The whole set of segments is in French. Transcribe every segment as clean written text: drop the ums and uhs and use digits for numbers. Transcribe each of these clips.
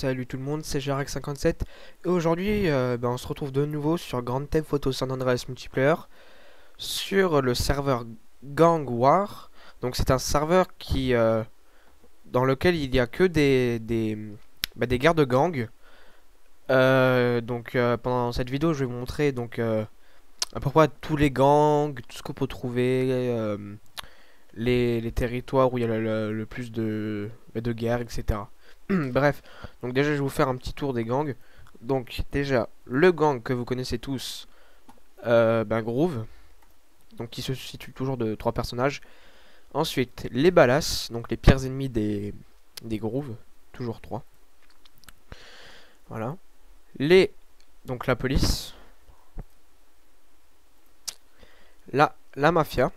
Salut tout le monde, c'est Jarac57 et aujourd'hui on se retrouve de nouveau sur Grand Theft Auto San Andreas Multiplayer sur le serveur Gang War. Donc c'est un serveur dans lequel il y a que des guerres de gang. Pendant cette vidéo je vais vous montrer à peu près tous les gangs, tout ce qu'on peut trouver, les territoires où il y a le plus de guerres, etc. Bref, donc déjà je vais vous faire un petit tour des gangs. Donc déjà, le gang que vous connaissez tous, Groove, donc qui se situe toujours de 3 personnages. Ensuite, les Ballas, donc les pires ennemis des Grooves, toujours 3. Voilà. Donc la police. La mafia.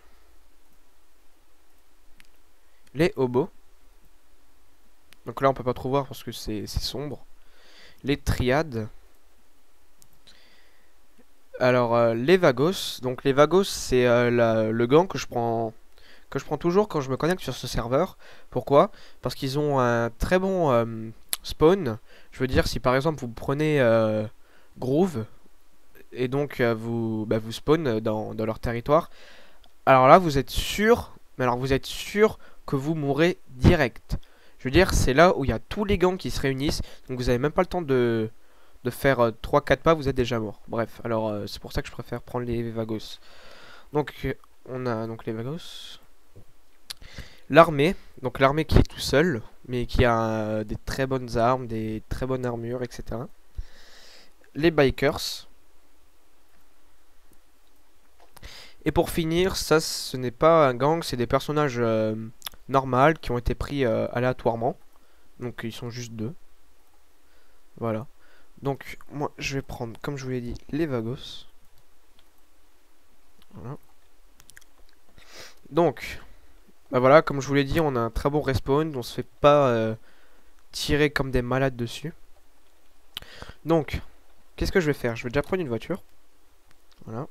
Les hobos. Donc là on peut pas trop voir parce que c'est sombre. Les triades. Alors les vagos. Donc les vagos c'est le gang que je prends toujours quand je me connecte sur ce serveur. Pourquoi? Parce qu'ils ont un très bon spawn. Je veux dire, si par exemple vous prenez Groove et donc vous spawn dans leur territoire, alors là vous êtes sûr, mais alors vous êtes sûr que vous mourrez direct. Je veux dire, c'est là où il y a tous les gangs qui se réunissent. Donc vous avez même pas le temps de faire 3-4 pas, vous êtes déjà mort. Bref, alors c'est pour ça que je préfère prendre les vagos. Donc on a donc les vagos. L'armée, donc l'armée qui est tout seul, mais qui a des très bonnes armes, des très bonnes armures, etc. Les bikers. Et pour finir, ça ce n'est pas un gang, c'est des personnages normaux qui ont été pris aléatoirement. Donc ils sont juste 2. Voilà. Donc moi je vais prendre, comme je vous l'ai dit, les vagos. Voilà. Donc, voilà, comme je vous l'ai dit, on a un très bon respawn. On se fait pas tirer comme des malades dessus. Donc, qu'est-ce que je vais faire? Je vais déjà prendre une voiture. Voilà.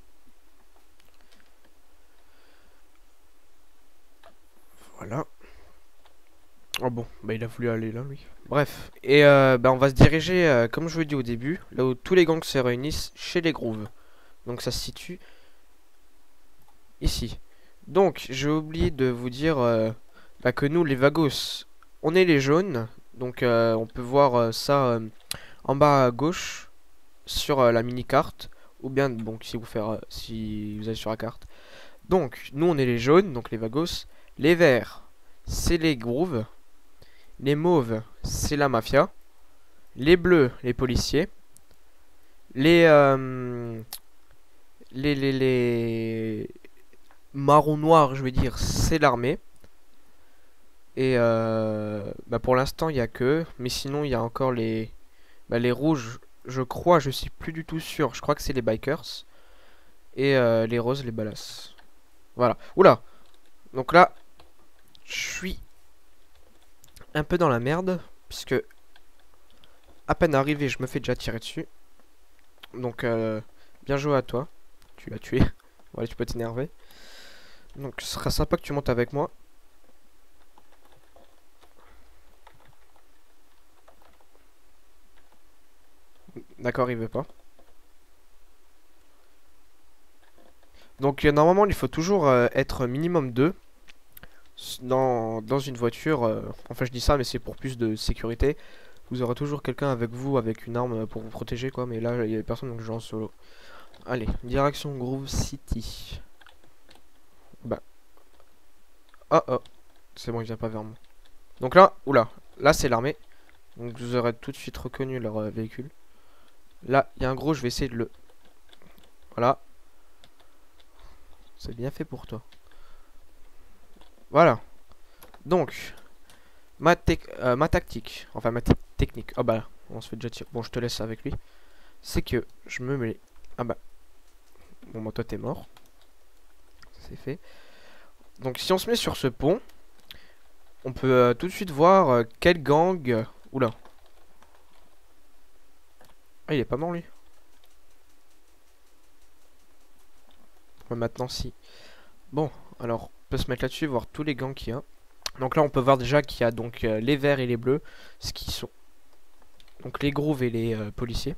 Voilà. Oh bon, il a voulu aller là, lui. Bref, et on va se diriger, comme je vous l'ai dit au début, là où tous les gangs se réunissent, chez les Grooves. Donc ça se situe ici. Donc, j'ai oublié de vous dire que nous, les Vagos, on est les jaunes. Donc, on peut voir ça en bas à gauche sur la mini-carte. Ou bien, donc, si vous allez sur la carte. Donc, nous, on est les jaunes, donc les Vagos. Les verts, c'est les Grooves. Les mauves, c'est la mafia. Les bleus, les policiers. Les marron noir, je veux dire, c'est l'armée. Et pour l'instant, il n'y a que. Mais sinon, il y a encore les rouges. Je crois, je suis plus du tout sûr. Je crois que c'est les bikers. Et les roses, les ballas. Voilà. Oula. Donc là, je suis un peu dans la merde. Puisque, à peine arrivé, je me fais déjà tirer dessus. Donc, bien joué à toi. Tu l'as tué. Voilà, tu peux t'énerver. Donc, ce sera sympa que tu montes avec moi. D'accord, il veut pas. Donc, normalement, il faut toujours être minimum 2 dans une voiture. Enfin, je dis ça, mais c'est pour plus de sécurité. Vous aurez toujours quelqu'un avec vous, avec une arme pour vous protéger, quoi. Mais là, il y a personne, donc je joue en solo. Allez, direction Grove City. Oh oh, c'est bon, il vient pas vers moi. Donc là, oula, là c'est l'armée. Donc vous aurez tout de suite reconnu leur véhicule. Là, il y a un gros, je vais essayer de le... Voilà. C'est bien fait pour toi. Voilà. Donc, ma tactique, enfin ma technique. Oh bah, on se fait déjà tirer. Bon, je te laisse avec lui. C'est que je me mets... Ah bah. Bon, toi t'es mort. C'est fait. Donc si on se met sur ce pont, on peut tout de suite voir quel gang... Oula. Ah, il est pas mort lui. Ouais, maintenant si. Bon, alors on peut se mettre là-dessus, voir tous les gangs qu'il y a. Donc là on peut voir déjà qu'il y a donc les verts et les bleus, ce qui sont Donc les grooves et les policiers.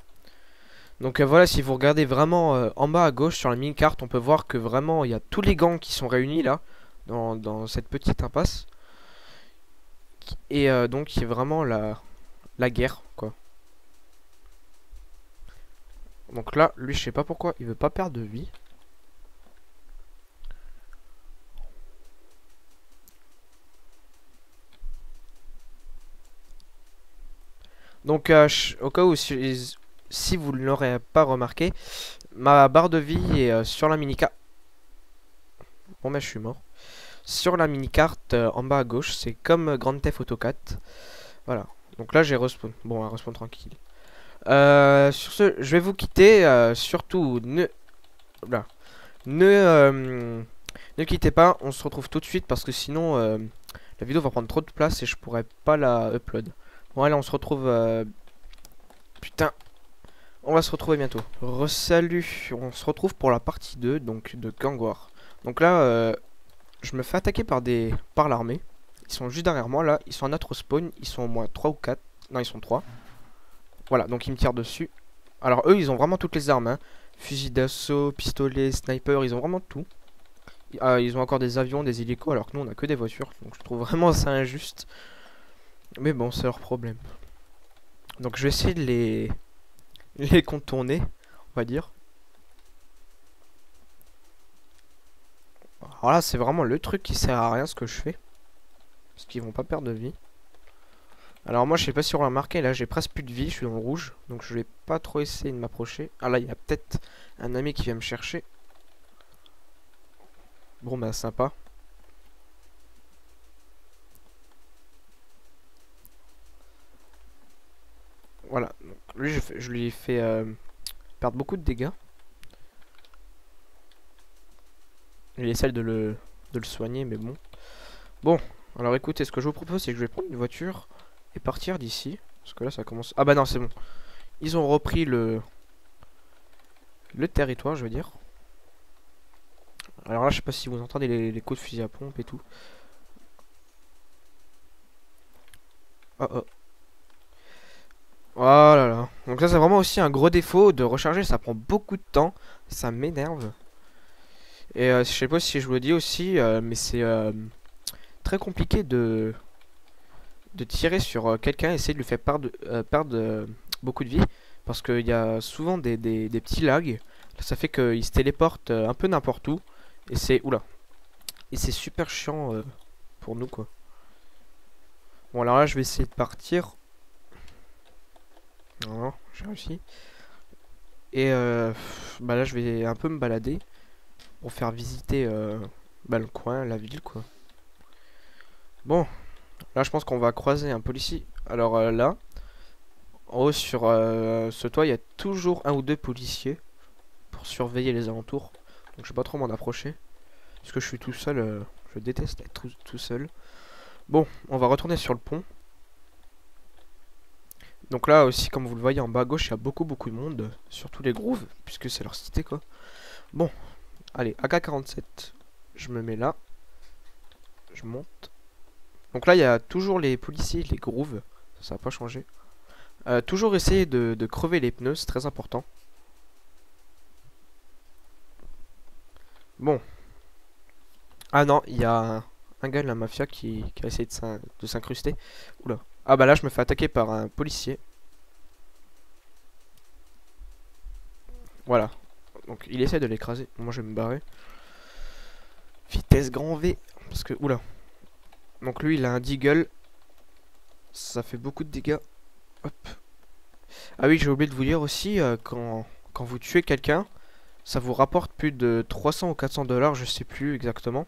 Donc voilà, si vous regardez vraiment en bas à gauche sur la mini-carte, on peut voir que vraiment il y a tous les gangs qui sont réunis là, dans cette petite impasse. Et donc il y a vraiment la guerre, quoi. Donc là, lui, je sais pas pourquoi, il veut pas perdre de vie. Donc au cas où, si vous ne l'aurez pas remarqué, ma barre de vie est sur la mini-carte. Bon, ben je suis mort. Sur la mini-carte en bas à gauche, c'est comme Grand Theft Auto 4. Voilà. Donc là, j'ai respawn. Bon, un respawn tranquille. Sur ce, je vais vous quitter. Surtout, là, ne quittez pas. On se retrouve tout de suite parce que sinon, la vidéo va prendre trop de place et je pourrais pas la upload. Bon, allez, on se retrouve. Putain, on va se retrouver bientôt. Salut, on se retrouve pour la partie 2 donc de Gang War. Donc là, je me fais attaquer par l'armée. Ils sont juste derrière moi là, ils sont en notre spawn, ils sont au moins 3 ou 4. Non, ils sont 3. Voilà, donc ils me tirent dessus. Alors eux, ils ont vraiment toutes les armes, hein. Fusil d'assaut, pistolet, sniper, ils ont vraiment tout. Ils ont encore des avions, des hélicos, alors que nous on a que des voitures. Donc je trouve vraiment ça injuste. Mais bon, c'est leur problème. Donc je vais essayer de les contourner, on va dire. Alors là, c'est vraiment le truc qui sert à rien ce que je fais. Parce qu'ils vont pas perdre de vie. Alors moi, je sais pas si on l'a remarqué, là j'ai presque plus de vie, je suis dans le rouge. Donc je vais pas trop essayer de m'approcher. Ah là, il y a peut-être un ami qui vient me chercher. Bon bah sympa. Voilà, donc, lui je lui ai fait perdre beaucoup de dégâts. Il essaie de le soigner, mais bon. Bon, alors écoutez, ce que je vous propose, c'est que je vais prendre une voiture et partir d'ici. Parce que là, ça commence... Ah bah non, c'est bon. Ils ont repris le territoire, je veux dire. Alors là, je sais pas si vous entendez les coups de fusil à pompe et tout. Oh oh. Oh là là. Donc ça, c'est vraiment aussi un gros défaut de recharger. Ça prend beaucoup de temps. Ça m'énerve. Et je sais pas si je vous le dis aussi, mais c'est très compliqué de tirer sur quelqu'un, essayer de lui faire perdre beaucoup de vie. Parce qu'il y a souvent des petits lags. Ça fait qu'il se téléporte un peu n'importe où. Et c'est... Oula. Et c'est super chiant pour nous, quoi. Bon, alors là, je vais essayer de partir. Non, j'ai réussi. Et bah là, je vais un peu me balader pour faire visiter bah, le coin, la ville, quoi. Bon, là, je pense qu'on va croiser un policier. Alors là, en haut sur ce toit, il y a toujours un ou deux policiers pour surveiller les alentours. Donc, je vais pas trop m'en approcher. Parce que je suis tout seul, je déteste être tout seul. Bon, on va retourner sur le pont. Donc là aussi, comme vous le voyez en bas à gauche, il y a beaucoup de monde. Surtout les grooves, puisque c'est leur cité, quoi. Bon, allez, AK-47. Je me mets là. Je monte. Donc là, il y a toujours les policiers, les grooves. Ça n'a pas changé. Toujours essayer de crever les pneus, c'est très important. Bon. Ah non, il y a un gars de la mafia qui a essayé de s'incruster. Oula. Ah bah là, je me fais attaquer par un policier. Voilà. Donc il essaie de l'écraser. Moi, je vais me barrer. Vitesse grand V. Parce que... Oula. Donc lui, il a un deagle. Ça fait beaucoup de dégâts. Hop. Ah oui, j'ai oublié de vous dire aussi, quand vous tuez quelqu'un, ça vous rapporte plus de 300 ou 400 $, je sais plus exactement.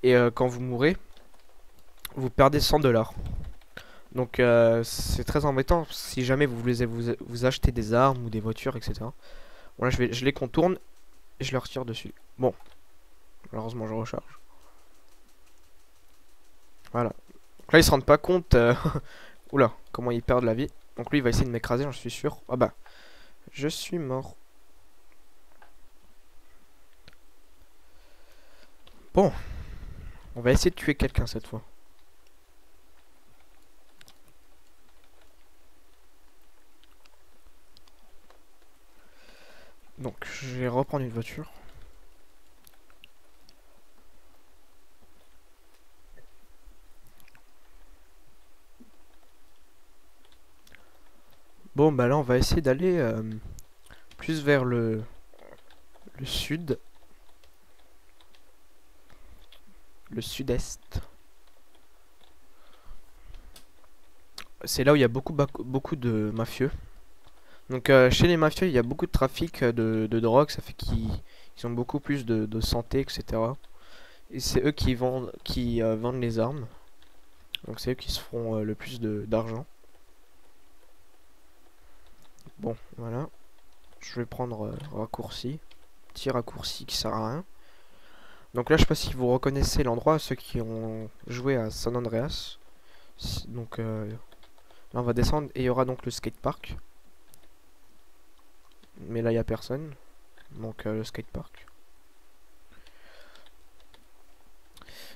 Et quand vous mourrez, vous perdez 100 $. Donc c'est très embêtant si jamais vous voulez vous acheter des armes ou des voitures, etc. Bon là je les contourne et je leur tire dessus. Bon, malheureusement je recharge. Voilà. Donc là ils se rendent pas compte, oula, comment ils perdent la vie. Donc lui il va essayer de m'écraser, j'en suis sûr. Ah bah, je suis mort. Bon, on va essayer de tuer quelqu'un cette fois. Donc je vais reprendre une voiture. Bon bah là on va essayer d'aller plus vers le sud. Le sud-est. C'est là où il y a beaucoup de mafieux. Donc chez les mafieux, il y a beaucoup de trafic de drogue, ça fait qu'ils ont beaucoup plus de santé, etc. Et c'est eux vendent les armes. Donc c'est eux qui se feront le plus d'argent. Bon, voilà. Je vais prendre raccourci. Petit raccourci qui sert à rien. Donc là, je sais pas si vous reconnaissez l'endroit, ceux qui ont joué à San Andreas. Donc là, on va descendre et il y aura donc le skatepark. Mais là, il n'y a personne. Donc le skatepark.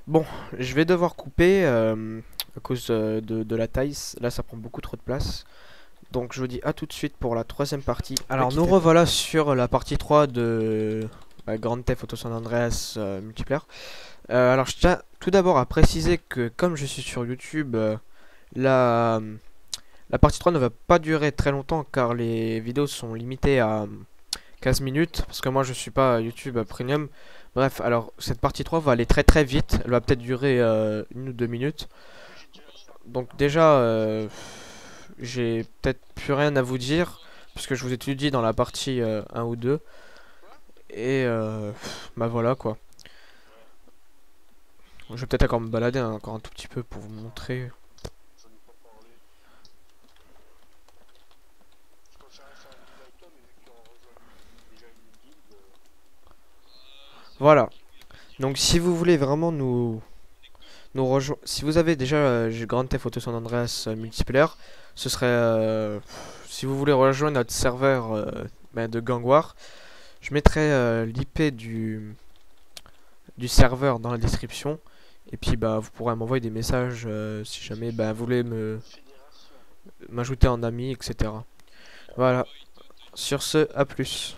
Bon, je vais devoir couper à cause de la taille. Là, ça prend beaucoup trop de place. Donc je vous dis à tout de suite pour la troisième partie. Alors nous revoilà sur la partie 3 de Grand Theft Auto San Andreas multiplayer. Alors je tiens tout d'abord à préciser que comme je suis sur YouTube, la partie 3 ne va pas durer très longtemps car les vidéos sont limitées à 15 minutes. Parce que moi je suis pas YouTube Premium. Bref, alors cette partie 3 va aller très très vite. Elle va peut-être durer 1 ou 2 minutes. Donc déjà... j'ai peut-être plus rien à vous dire, puisque je vous ai tout dit dans la partie 1 ou 2. Et bah voilà quoi. Je vais peut-être encore me balader encore un tout petit peu pour vous montrer. Voilà. Donc si vous voulez vraiment nous rejoindre, si vous avez déjà Grand Theft Auto San Andreas multiplayer, ce serait si vous voulez rejoindre notre serveur de Gang War, je mettrai l'IP du serveur dans la description. Et puis bah vous pourrez m'envoyer des messages si jamais bah, vous voulez m'ajouter en ami, etc. Voilà. Sur ce, à plus.